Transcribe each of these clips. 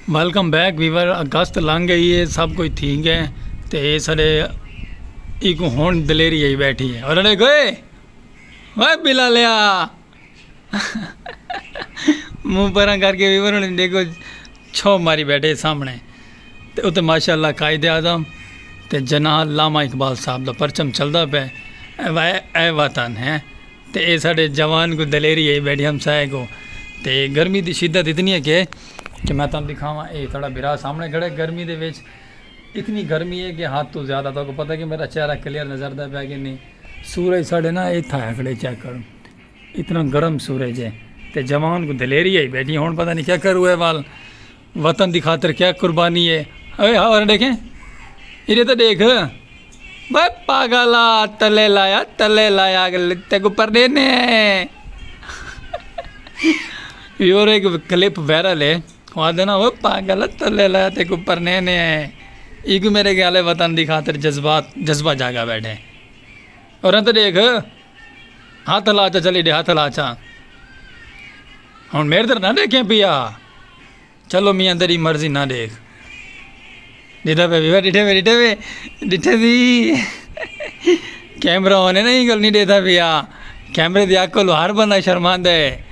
Welcome back viewer. अगस्त लंघ गई है, सब कुछ ठीक है। तो ये साढ़े एक हुण दलेरी आई बैठी है और अरे गए वह बिला लिया मुँह पर करके वीवर ने देखो छो मारी बैठे सामने। तो उत्ते माशाअल्लाह कायदे आज़म तो जनाब लामा इकबाल साहब का परचम चलता पे ए वतन है। तो ये साढ़े जवान को दलेरी आई बैठी हम साए को। तो गर्मी की शिद्दत इतनी है कि मैं तुम दिखावा ये थोड़ा बिरा सामने खड़े। गर्मी के विच इतनी गर्मी है कि हाथ तो ज़्यादा तो पता कि मेरा चेहरा क्लियर नजरदा पाया कि नहीं। सूरज साढ़े ना इतना है खड़े चेक करो, इतना गर्म सूरज है। तो जवान को दलेरी आई बैठी हूँ, पता नहीं क्या करूँ है वाल वतन की खातर क्या कुर्बानी है। अरे हाँ और देखें इधर तो देख भाई पागला तले लाया तेको पर देने और एक क्लिप वायरल है वहाँ देना वो पागल तले लाया तेको पर ने एक मेरे ख्याल है वतन की खातर जज्बा जागा बैठे। और तो देख हाथ लाचा चली दे हाथ लाचा हूँ मेरे तरह ना देखें पिया। चलो मियाँ तेरी मर्जी ना देख डिठा पे विवा डिठे दी कैमरा होने नहीं गल नहीं देता भैया। कैमरे दी आग को लोहार बंदा शर्मांद है।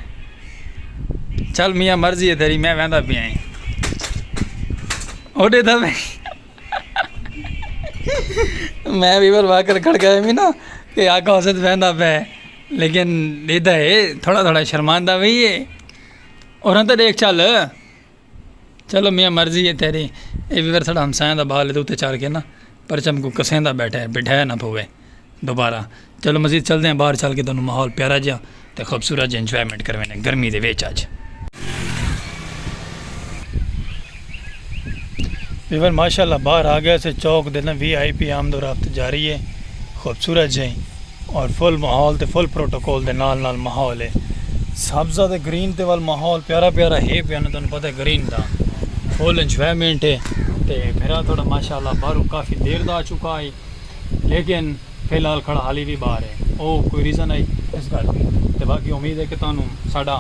चल मियाँ मर्जी है तेरी, मैं वहदा पिया ओ देता भाई मैं भी वाह कर खड़ गया मी ना कि आका हसत वहदा पे, लेकिन देता है थोड़ा थोड़ा शर्मांदा भाई है। और तो देख चलो मियाँ मर्जी है तेरी। ये भी थोड़ा हमसाया का बाल है तो उत्ते चार के ना परचम को कसेंदा बैठा है बिठाया ना पवे दोबारा। चलो मजीद चलते हैं बाहर, चल के दोनों माहौल प्यारा जा तो खूबसूरत जा इंजॉयमेंट करवाने गर्मी के विच। अज वीवर माशाल्लाह बाहर आ गया से चौक देना VIP आमदो रफ्त जारी है खूबसूरत जी और फुल माहौल तो फुल प्रोटोकॉल के नाल माहौल है सब्ज़ा तो ग्रीन ते वाल माहौल प्यारा प्यारा है पिया ना। तुम पता है ग्रीन का फुल इंजॉयमेंट है। तो फिर थोड़ा माशाल्लाह बाहरों काफ़ी देर का आ चुका है, लेकिन फिलहाल खड़ा हाली भी बाहर है। ओ कोई रीज़न आई इस गल तो बाकी उम्मीद है कि तुहानू साडा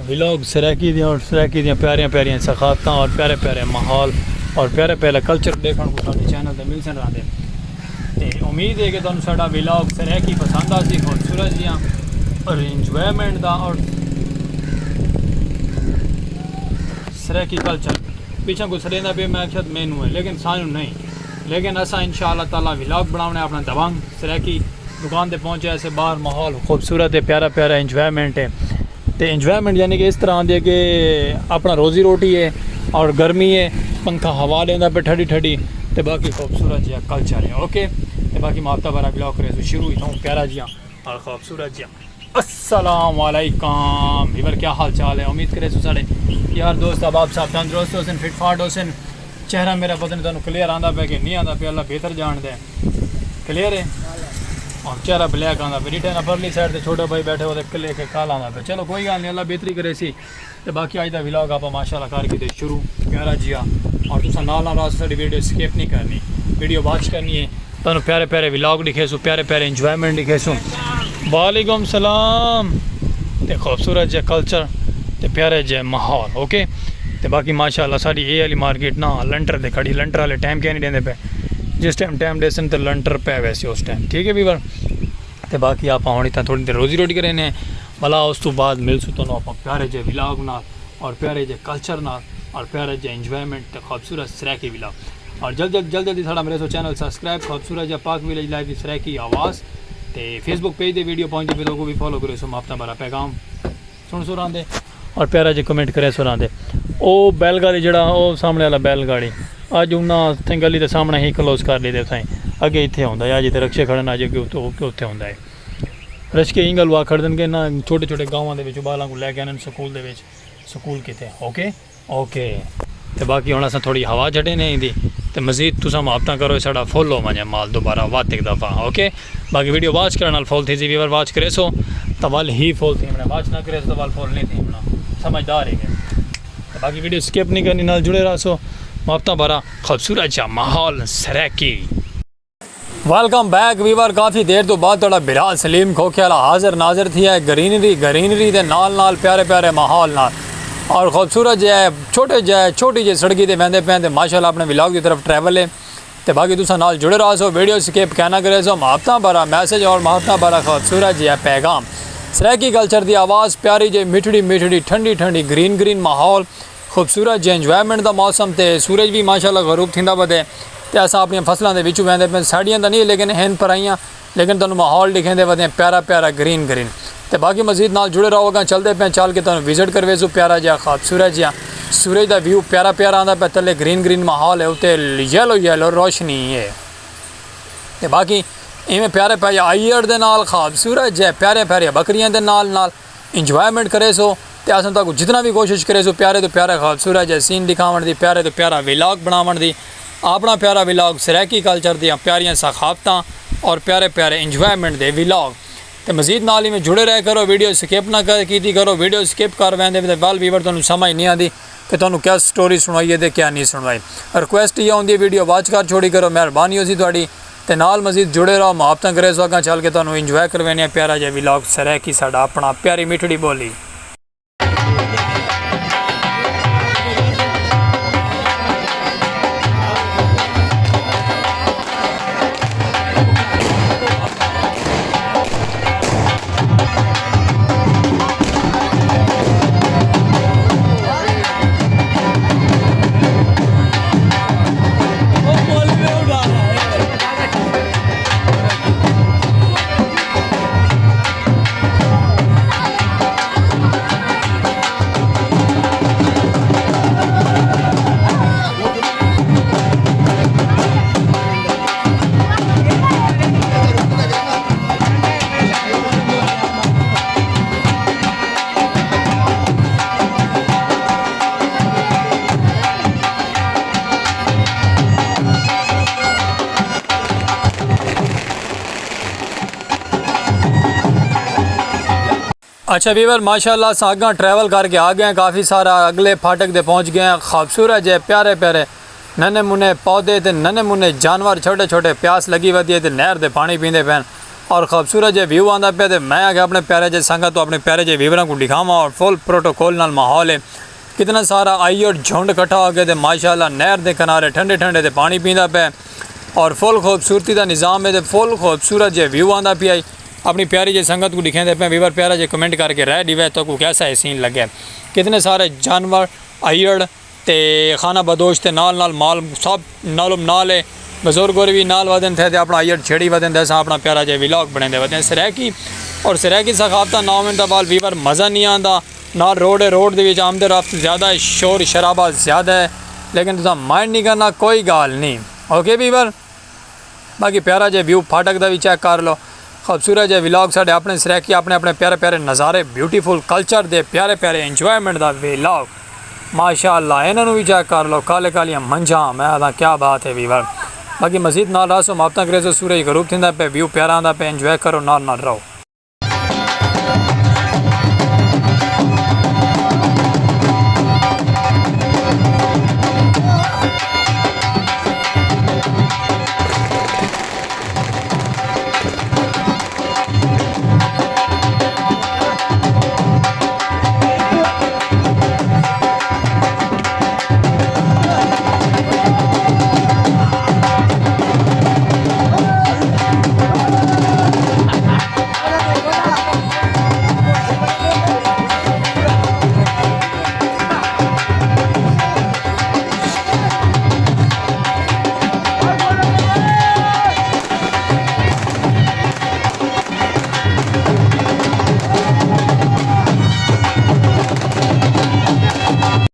व्लॉग सराकी दी और सराकी दी प्यारियां प्यारियां सखावत और प्यारे प्यारे माहौल और प्यारे प्यारे कल्चर देखने को साडे चैनल पर मिल सन रहे। तो उम्मीद है कि तुहानू साडा व्लॉग सराकी पसंद आ सी खूबसूरत जियां और इंजॉयमेंट का और सराकी कल्चर पीछे कुछ रहना पे मैं शायद मैनू है लेकिन सानू नहीं। लेकिन असा इंशाअल्लाह ताला व्लॉग बनाने अपना दबंग सराकी दुकान पे पहुँचे ऐसे बाहर माहौल खूबसूरत है प्यारा प्यारा इंजॉयमेंट है। तो इंजॉयमेंट यानी कि इस तरह आती है कि अपना रोज़ी रोटी है और गर्मी है पंखा हवा लेंदा पे ठंडी ठंडी तो बाकी खूबसूरत जिया कल्चर है। ओके तो बाकी माफ्ता बारा ब्लॉग करे शुरू ही हूँ प्यारा जिया और खूबसूरत जिया। अस्सलाम वालेकुम वीवर, क्या हाल चाल है? उम्मीद करे साढ़े यार दोस्त अब साहब तंदुरुस्त हो सन फिट फाट हो सन। चेहरा मेरा पता नहीं तुहानू क्लियर आंदा पे कि नहीं आंदा पे, अल्लाह बेहतर जानता है। क्लियर है और चेहरा ब्लैक आंदा पे रिटर्न परली साइड से छोटे भाई बैठे हुए कले के काला आंदा पे। चलो कोई गल नहीं, अल्लाह बेहतरी करे सी। तो बाकी अज का व्लॉग आप माशाल्लाह करके शुरू प्यारा जिया और तुसा नाल साड़ी वीडियो स्किप नहीं करनी, वीडियो वॉच करनी है। तुहानू प्यारे प्यारे व्लॉग दिखे सो प्यारे प्यारे इंजॉयमेंट दिखे सो। वालेकुम सलाम। तो खूबसूरत जे कल्चर तो प्यारे जे माहौल। ओके तो बाकी माशाल्लाह साड़ी ये वाली मार्केट ना लंटर दे खड़ी, लंटर वाले टाइम क्या नहीं देंदे पे, जिस टाइम देसन तो लंटर पे वैसे उस टाइम ठीक है वीवर। तो बाकी आप हूँ इतना थोड़ी देर रोजी रोटी करें भला उस तो बाद मिलसू तो आप प्यारे जे व्लॉग नाल और प्यारे जे कल्चर नाल और प्यारे जे इंजॉयमेंट तो खूबसूरत सराकी व्लॉग। और जल्दी साड़ा मेरे सो चैनल सब्सक्राइब खूबसूरत जा पाक विलेज लाइफ की सराकी आवाज़। तो फेसबुक पेज दे वीडियो पहुँचे पे लोगों भी फॉलो करे सो माफता बारा पैगाम सुन आंदे और प्यारा जे कमेंट करे सुर आंदे। ओ बैलगाड़ी जड़ा ओ सामने वाला बैलगाड़ी अज उन्हें गली के सामने ही क्लोज कर ली साई अगे इतने आता है। अज तो रक्शे खड़न अज उत्थे आता है रशके ही गल खड़ देंगे ना छोटे छोटे गाँवों के बालों को लैके आने स्कूल कितने। ओके तो बाकी हम अस थोड़ी हवा छड़े नहीं दी तो मजीद तुसा माफता करो साड़ा फुल हो वजे माल दोबारा वाद एक दफ़ा। ओके बाकी वीडियो वॉच करने फुल थी वीवर वॉच करे सो तो वाल ही फुल थी मैंने वॉच ना करे तो वाल फुल नहीं थी समझदार है। तो बाकी वीडियो स्किप नहीं करनी, नाल जुड़े रहो सो माफता बारा खूबसूरत जा माहौल सराकी। वेलकम बैक वीवर, काफ़ी देर तो बाद थोड़ा बिलाल सलीम खोखे वाला हाजिर नाजिर थी है ग्रीनरी के नाल प्यारे प्यारे माहौल नाल। और खूबसूरत जो है छोटी जी सड़की ते वहदे पे माशाल्लाह अपने व्लॉग की तरफ ट्रैवल है। तो बाकी तुसा नाल जुड़े रहो सो, वीडियो स्किप कहना करे सो, मुहब्बतां भरा मैसेज और मुहब्बतां भरा खूबसूरत जी है पैगाम। सराइकी कल्चर की आवाज़ प्यारी जी मिठड़ी ठंडी ग्रीन माहौल खूबसूरत जी इंजॉयमेंट का मौसम। तो सूरज भी माशाल्लाह गरूब थींदा वधे। तो अस अपन फसलों के विचों वहदे पे, साड़ियां तो नहीं लेकिन हैं पराइयां, लेकिन तुहानूं माहौल दिखेंदे वधे प्यारा ग्रीन। तो बाकी मजीद नाल जुड़े रहो, अगर चलते पे चल के तुहानूं विजिट करवे सो प्यारा जिहा खूबसूरत जिहा सूरज का व्यू प्यारा आंदा पे, थले ग्रीन माहौल है, उत्ते येलो रोशनी है। तो बाकी इवें प्यारे आईयर दे नाल खूबसूरत जे प्यारे बकरियां दे नाल इंजॉयमेंट करे सो। तो अस तक जितना भी कोशिश करे सो प्यारे तो प्यारा खूबसूरत जे सीन दिखावन दी, प्यारे तो प्यारा व्लॉग बनावन दी, अपना प्यारा व्लॉग सराइकी कल्चर दियां प्यारियां सखावतां और प्यारे इंजॉयमेंट दे व्लॉग। तो मजीद नाल ही में जुड़े रहे करो, वीडियो स्किप ना की करो। वीडियो स्किप कर वैंदे वाल वीवर तुहानूं समझ नहीं आती कि तुहानूं क्या स्टोरी सुनवाई है तो क्या नहीं सुनवाई। रिक्वेस्ट ये होंदी वीडियो वॉच कर छोड़ी करो, मेहरबानी होसी तुहाडी। ते नाल मजीद जुड़े रहो, मुहब्बतां करे सो, अग्गां चल के तुहानूं इंजॉय करवाने प्यारा जिहा व्लॉग सराइकी साडा अपना प्यारी मिठड़ी बोली। अच्छा वीवर माशाल्लाह सागा ट्रैवल करके आ गए हैं, काफ़ी सारा अगले फाटक दे पहुँच गए हैं। खूबसूरत है प्यारे नन्हे मुन्ने पौधे ते नन्हे मुन्ने जानवर छोटे प्यास लगी वधी है, तो नहर दे पानी पींदे पैन और खूबसूरत जो व्यू आंदा पे। तो मैं आगे अपने प्यारे जे संगत तो अपने प्यारे जे व्यूवरों को दिखावा और फुल प्रोटोकॉल नाल माहौल है। कितना सारा आई और झुंड इकट्ठा हो गए, तो माशाल्लाह नहर दे किनारे ठंडे ते पानी पींदा पे और फुल खूबसूरती का निज़ाम है। तो फुल खूबसूरत जो व्यू आंदा पिया अपनी प्यारी जी संगत को दिखेंदे पे। वीवर प्यारा जी कमेंट करके रह दिवे तो को कैसा है सीन लगे। कितने सारे जानवर आईड़ ते खाना बदोश ते नाल माल सब नाल है, बुजुर्ग और भी नाल वदन थे, अपना आईड़ छेड़ी वदन थे, अपना प्यारा जी व्लॉग बने वदन सराइकी और सराइकी सखावत 9 मिनट बाद वीवर मज़ा नहीं आता। ना रोड है, रोड के आमद रफ्त ज़्यादा है, शोर शराबा ज़्यादा है, लेकिन तुम माइंड नहीं करना, कोई गाल नहीं। ओके वीवर, बाकी प्यारा जी व्यू फाटक का भी चेक कर लो। खूबसूरत है व्लॉग साढ़े अपने सराइकी अपने प्यारे नज़ारे ब्यूटीफुल कल्चर दे प्यारे इंजॉयमेंट का व्लॉग माशाअल्लाह। इन्होंने भी चेक कर लो, कालियां मंझा मैं आदा क्या बात है वीवर। बाकी मजीद नाल रहो, मुहब्बतां करे सो, सूरज गरूब थींदा पे, व्यू प्यारा आंदा पे, इंजॉय करो नाल रहो।